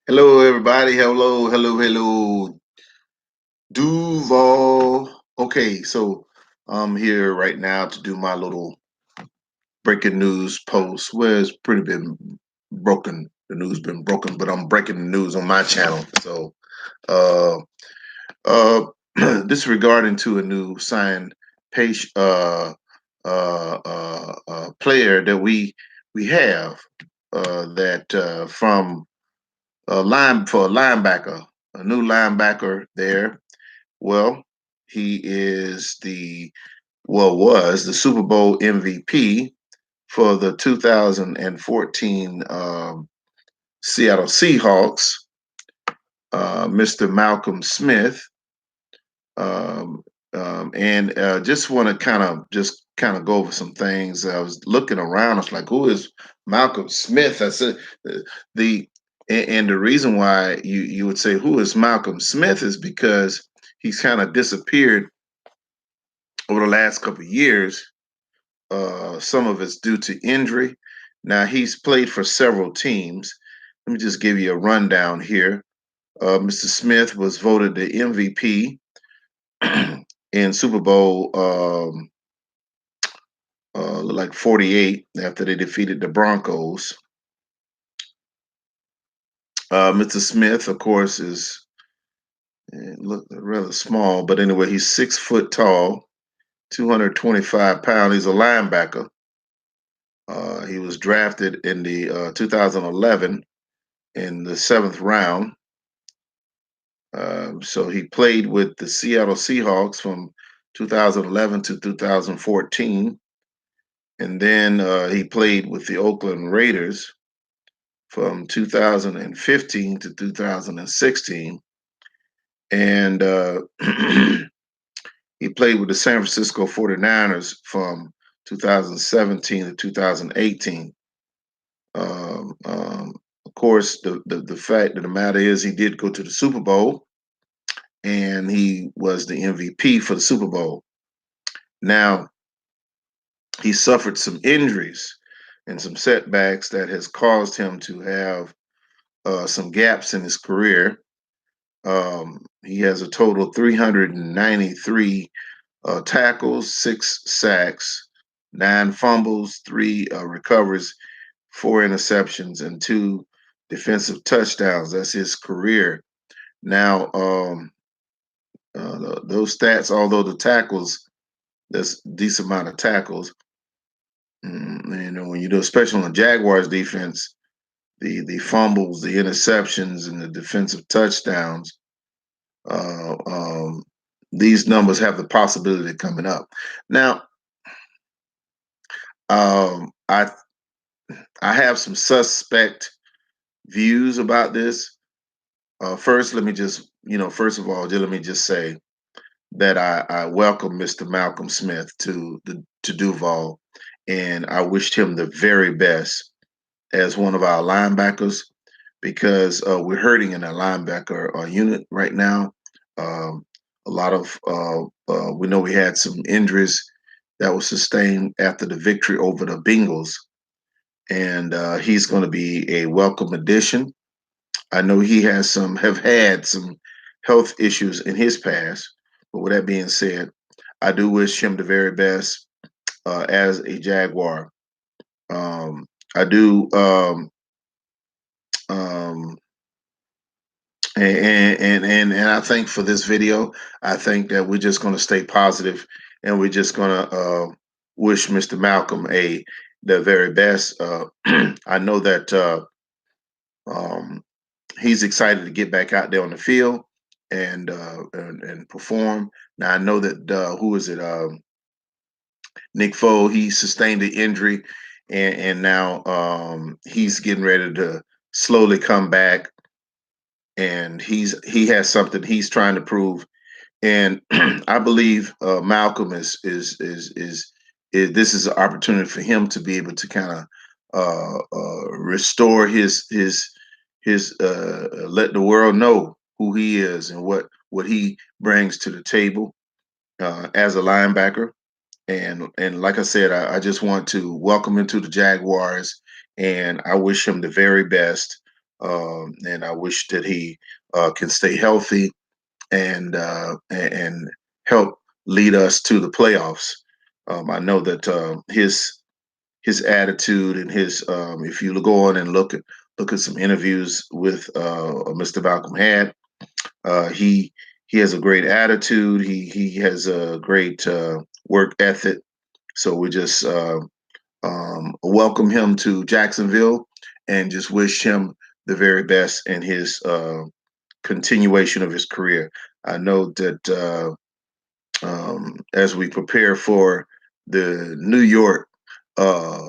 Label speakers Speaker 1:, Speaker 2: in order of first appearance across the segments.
Speaker 1: Hello, everybody. Hello, hello, hello. Duval. Okay, so I'm here right now to do my little breaking news post. Well, it's pretty been broken. The news been broken, but I'm breaking the news on my channel. So, uh, uh, this regarding to a new signed page, player that we have that from line for a linebacker, a new linebacker there. Well, he is was the Super Bowl MVP for the 2014 Seattle Seahawks, Mr. Malcolm Smith. Um, and just want to kind of go over some things. I was looking around. I was like, "Who is Malcolm Smith?" I said, "The and the reason why you would say who is Malcolm Smith is because he's kind of disappeared over the last couple of years. Some of it's due to injury. Now he's played for several teams. Let me just give you a rundown here. Mr. Smith was voted the MVP in Super Bowl like 48 after they defeated the Broncos. Mr. Smith, of course, is look rather small, but anyway, he's 6 foot tall, 225 pounds. He's a linebacker. He was drafted in the 2011 in the seventh round. So he played with the Seattle Seahawks from 2011 to 2014. And then he played with the Oakland Raiders from 2015 to 2016. And he played with the San Francisco 49ers from 2017 to 2018. Of course, the fact of the matter is he did go to the Super Bowl and he was the MVP for the Super Bowl. Now, he suffered some injuries and some setbacks that has caused him to have some gaps in his career. He has a total of 393 tackles, 6 sacks, 9 fumbles, 3 recoveries, 4 interceptions, and 2 defensive touchdowns. That's his career. Now, those stats, although the tackles, that's a decent amount of tackles. When you do, especially on the Jaguars defense, the fumbles, the interceptions, and the defensive touchdowns, uh, um, these numbers have the possibility of coming up. Now, um, I I have some suspect views about this. First, let me just first of all, let me just say that I welcome Mr. Malcolm Smith to Duval, and I wished him the very best as one of our linebackers because we're hurting in our linebacker unit right now. Um, a lot of we know we had some injuries that was sustained after the victory over the Bengals, and he's going to be a welcome addition. I know he have had some health issues in his past, but with that being said, I do wish him the very best as a Jaguar. Um, I do. Um, and I think for this video, I think that we're just going to stay positive, and we're just going to wish Mr. Malcolm a the very best. I know that um, he's excited to get back out there on the field and perform. Now I know that who is it? Nick Foe. He sustained the injury, and now he's getting ready to slowly come back, and he has something he's trying to prove. And I believe Malcolm is this is an opportunity for him to be able to kind of restore his let the world know who he is and what he brings to the table as a linebacker. And like I said, I just want to welcome him to the Jaguars, and I wish him the very best and I wish that he can stay healthy and help lead us to the playoffs. I know that his attitude and his if you go on and look at some interviews with Mr. Malcolm had, he has a great attitude. He has a great work ethic. So we just welcome him to Jacksonville and just wish him the very best in his continuation of his career. I know that as we prepare for the New York uh,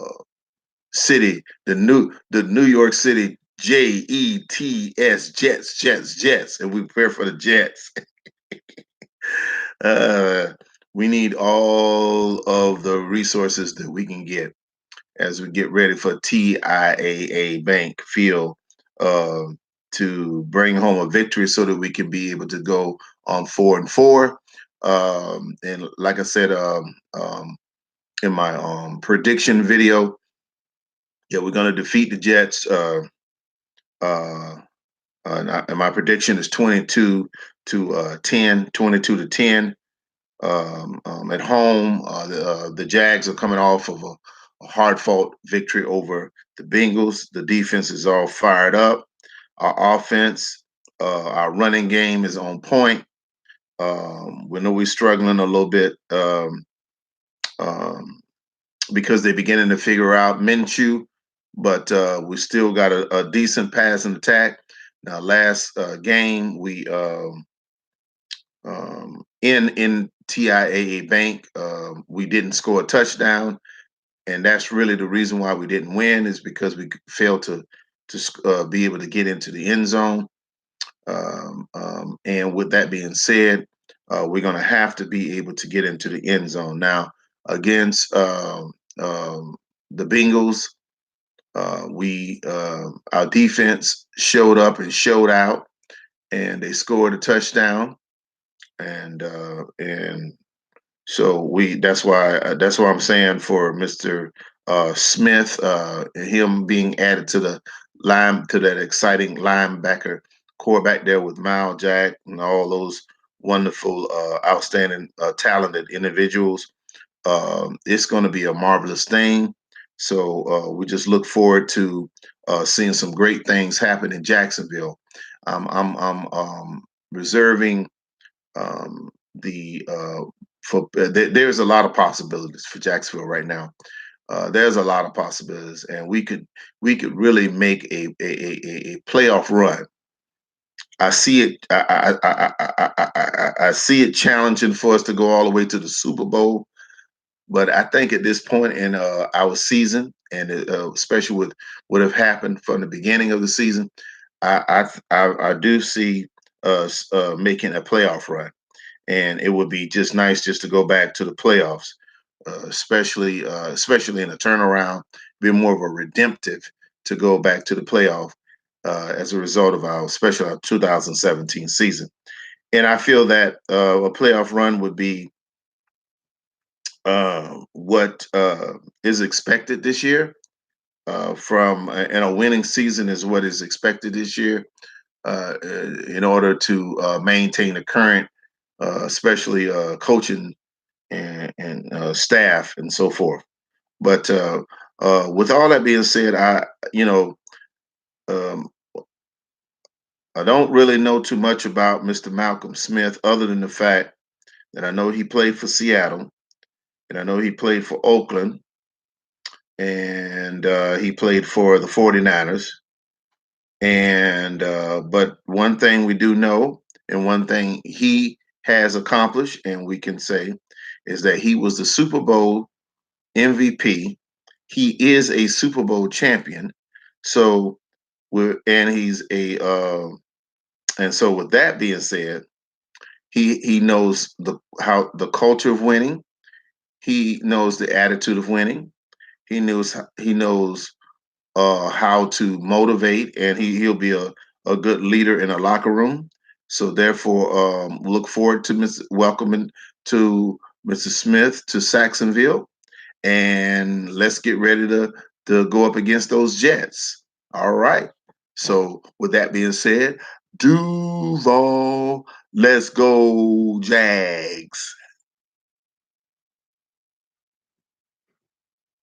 Speaker 1: City, the New York City Jets, and we prepare for the Jets. uh, we need all of the resources that we can get as we get ready for TIAA Bank Field uh, to bring home a victory so that we can be able to go on 4-4. And like I said in my prediction video, yeah, we're going to defeat the Jets. Uh, and my prediction is 22 to 10, 22 to 10. At home, the Jags are coming off of a hard-fought victory over the Bengals. The defense is all fired up. Our offense, our running game is on point. We know we're struggling a little bit um, because they're beginning to figure out Minshew, but we still got a decent passing attack. Now, last game we in TIAA Bank, we didn't score a touchdown, and that's really the reason why we didn't win is because we failed to be able to get into the end zone. And with that being said, we're going to have to be able to get into the end zone now against the Bengals. We our defense showed up and showed out, and they scored a touchdown, and so we that's why I'm saying for Mr. Smith, him being added to the line to that exciting linebacker core back there with Mal Jack and all those wonderful, outstanding, talented individuals. It's going to be a marvelous thing. So we just look forward to seeing some great things happen in Jacksonville. I'm reserving the for there's a lot of possibilities for Jacksonville right now. There's a lot of possibilities, and we could really make a playoff run. I see it. I see it challenging for us to go all the way to the Super Bowl. But I think at this point in our season, and especially with what have happened from the beginning of the season, I do see us making a playoff run, and it would be just nice just to go back to the playoffs, especially in a turnaround, be more of a redemptive to go back to the playoff as a result of especially our 2017 season. And I feel that a playoff run would be what is expected this year from and a winning season is what is expected this year in order to maintain the current, especially coaching and staff and so forth. But with all that being said, um, I don't really know too much about Mr. Malcolm Smith other than the fact that I know he played for Seattle and I know he played for Oakland and he played for the 49ers. And but one thing we do know, and one thing he has accomplished, and we can say, is that he was the Super Bowl MVP. He is a Super Bowl champion. So he's a and so with that being said, he knows the culture of winning. He knows the attitude of winning. He knows how to motivate, and he'll be a good leader in a locker room. So therefore, look forward to welcoming to Mr. Smith to Saxonville, and let's get ready to go up against those Jets. All right. So, with that being said, Duval, let's go, Jags.